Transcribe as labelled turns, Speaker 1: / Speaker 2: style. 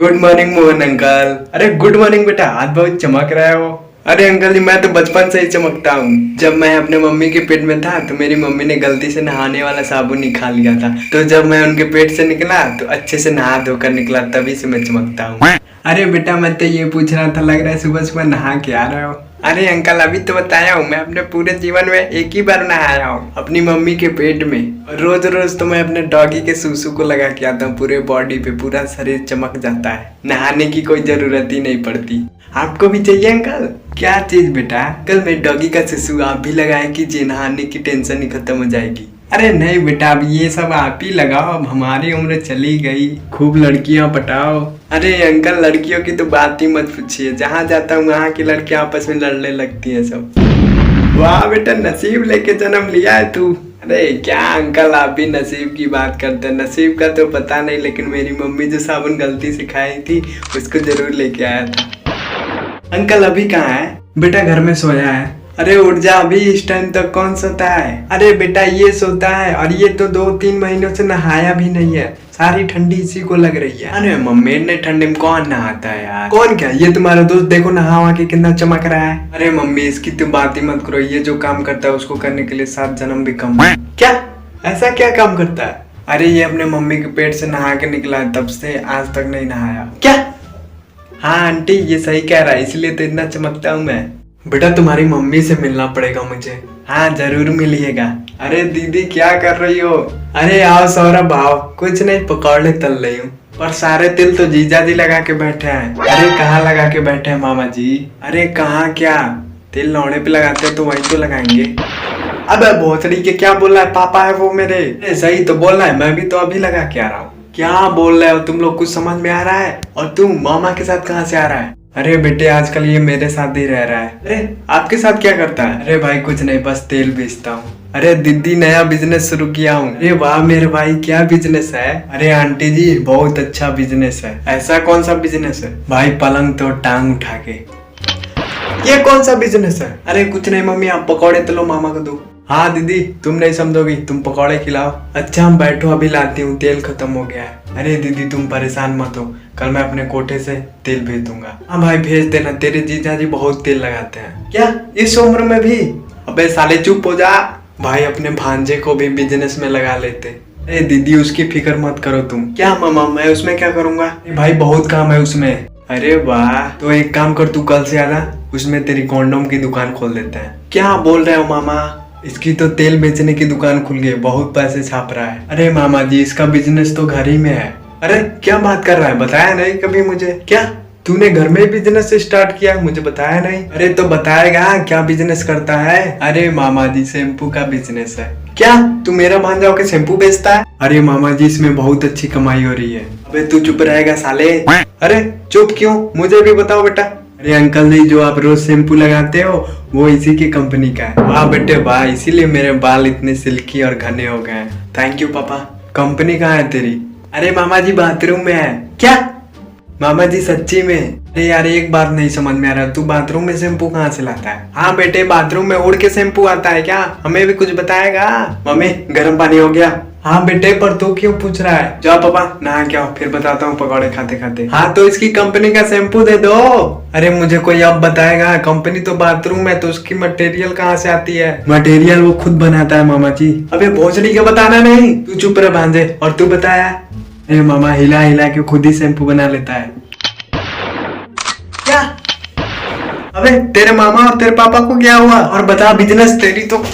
Speaker 1: Good morning Mohan uncle. अरे good morning बेटा, आज बहुत चमक रहा हो। अरे अंकल जी, मैं तो बचपन से ही चमकता हूँ। जब मैं अपने मम्मी के पेट में था तो मेरी मम्मी ने गलती से नहाने वाला साबुन ही खा लिया था, तो जब मैं उनके पेट से निकला तो अच्छे से नहा धोकर निकला, तभी से मैं चमकता हूँ। अरे बेटा, मैं तो ये पूछ रहा था, लग रहा है सुबह सुबह नहा के आ रहा हो। अरे अंकल, अभी तो बताया हूँ, मैं अपने पूरे जीवन में एक ही बार नहाया हूँ, अपनी मम्मी के पेट में। और रोज रोज तो मैं अपने डॉगी के सूसू को लगा के आता हूँ, पूरे बॉडी पे पूरा शरीर चमक जाता है, नहाने की कोई जरूरत ही नहीं पड़ती। आपको भी चाहिए अंकल? क्या चीज बेटा? कल मैं डॉगी का सूसू आप भी लगाए कीजिए, नहाने की टेंशन ही खत्म हो जाएगी। अरे नहीं बेटा, अब ये सब आप ही लगाओ, अब हमारी उम्र चली गई, खूब लड़कियां पटाओ। अरे अंकल, लड़कियों की तो बात ही मत पूछिए, जहाँ जाता हूँ वहाँ की लड़कियां आपस में लड़ने लगती हैं सब। वाह बेटा, नसीब लेके जन्म लिया है तू। अरे क्या अंकल, आप भी नसीब की बात करते हैं। नसीब का तो पता नहीं, लेकिन मेरी मम्मी जो साबुन गलती से खाई थी उसको जरूर लेके आया था। अंकल अभी कहाँ है? बेटा घर में सोया है। अरे उठ जा, अभी इस टाइम तक कौन सोता है? अरे बेटा ये सोता है, और ये तो 2-3 महीनों से नहाया भी नहीं है, सारी ठंडी इसी को लग रही है। अरे मम्मी ने ठंडे में कौन नहाता है यार? कौन क्या? ये तुम्हारा दोस्त देखो नहा के कितना चमक रहा है। अरे मम्मी इसकी तो बात ही मत करो, ये जो काम करता है उसको करने के लिए 7 जन्म भी कम है। क्या? ऐसा क्या काम करता है? अरे ये अपने मम्मी के पेट से नहा के निकला है, तब से आज तक नहीं नहाया। क्या? हाँ आंटी, ये सही कह रहा है, इसलिए तो इतना चमकता हूँ मैं। बेटा तुम्हारी मम्मी से मिलना पड़ेगा मुझे। हाँ जरूर मिलिएगा। अरे दीदी क्या कर रही हो? अरे आओ सौरभ आओ, कुछ नहीं पकौड़े तल रही हूँ, पर सारे तिल तो जीजा जी लगा के बैठे हैं। अरे कहाँ लगा के बैठे हैं मामा जी? अरे कहाँ क्या, तिल लौड़े पे लगाते हैं तो वही तो लगाएंगे। अबे भोसड़ी के क्या बोल रहा है, पापा है वो मेरे। सही तो बोल रहा है, मैं भी तो अभी लगा के आ रहा हूँ। क्या बोल रहे हो तुम लोग, कुछ समझ में आ रहा है? और तुम मामा के साथ कहाँ से आ रहा है? अरे बेटे आजकल ये मेरे साथ ही रह रहा है। अरे आपके साथ क्या करता है? अरे भाई कुछ नहीं, बस तेल बेचता हूँ। अरे दीदी नया बिजनेस शुरू किया हूँ। अरे वाह मेरे भाई, क्या बिजनेस है? अरे आंटी जी बहुत अच्छा बिजनेस है। ऐसा कौन सा बिजनेस है? भाई पलंग तो टांग उठा के। ये कौन सा बिजनेस है? अरे कुछ नहीं मम्मी, आप पकौड़े तलो मामा को दो। हाँ दीदी तुम नहीं समझोगी, तुम पकौड़े खिलाओ। अच्छा हम बैठो, अभी लाती हूँ, तेल खत्म हो गया है। अरे दीदी तुम परेशान मत हो, कल मैं अपने कोठे से तेल भेज दूंगा। हाँ भाई भेज देना, तेरे जीजा जी बहुत तेल लगाते हैं। क्या इस उम्र में भी? अबे साले चुप हो जा, भाई अपने भांजे को भी बिजनेस में लगा लेते। अरे दीदी उसकी फिक्र मत करो तुम। क्या मामा, मैं उसमें क्या करूंगा? भाई बहुत काम है उसमें। अरे वाह, तो एक काम कर, तू कल से आना, उसमें तेरी कॉन्डोम की दुकान खोल देते हैं। क्या बोल रहे हो मामा? इसकी तो तेल बेचने की दुकान खुल गई, बहुत पैसे छाप रहा है। अरे मामा जी इसका बिजनेस तो घर ही में है। अरे क्या बात कर रहा है, बताया नहीं कभी मुझे। क्या तूने घर में बिजनेस स्टार्ट किया, मुझे बताया नहीं? अरे तो बताएगा क्या बिजनेस करता है? अरे मामा जी शैम्पू का बिजनेस है। क्या तू मेरा भांजा होकर शैम्पू बेचता है? अरे मामा जी इसमें बहुत अच्छी कमाई हो रही है। अबे तू चुप रहेगा साले। अरे चुप क्यों, मुझे भी बताओ बेटा। अरे अंकल जी जो आप रोज शैम्पू लगाते हो वो इसी की कंपनी का है। वाह बेटे वाह, इसीलिए मेरे बाल इतने सिल्की और घने हो गए हैं। थैंक यू पापा। कंपनी कहाँ है तेरी? अरे मामा जी बाथरूम में है। क्या मामा जी सच्ची में? अरे यार एक बात नहीं समझ में आ रहा, तू बाथरूम में शैम्पू कहाँ से लाता है? हाँ बेटे बाथरूम में उड़ के शैम्पू आता है क्या? हमें भी कुछ बताएगा। मम्मी गर्म पानी हो गया? हाँ बेटे, पर तू क्यों पूछ रहा है? जाओ पापा नहा के आओ, फिर बताता हूँ पकौड़े खाते खाते। हाँ तो इसकी कंपनी का शैम्पू दे दो। अरे मुझे कोई अब बताएगा, कंपनी तो बाथरूम है तो उसकी मटेरियल कहाँ से आती है? मटेरियल वो खुद बनाता है मामा जी। अबे भोसड़ी का बताना नहीं, तू चुप रह भांजे। और तू बताया? अरे मामा हिला हिला के खुद ही शैम्पू बना लेता है। क्या? अबे तेरे मामा और तेरे पापा को क्या हुआ? और बता बिजनेस तेरी तो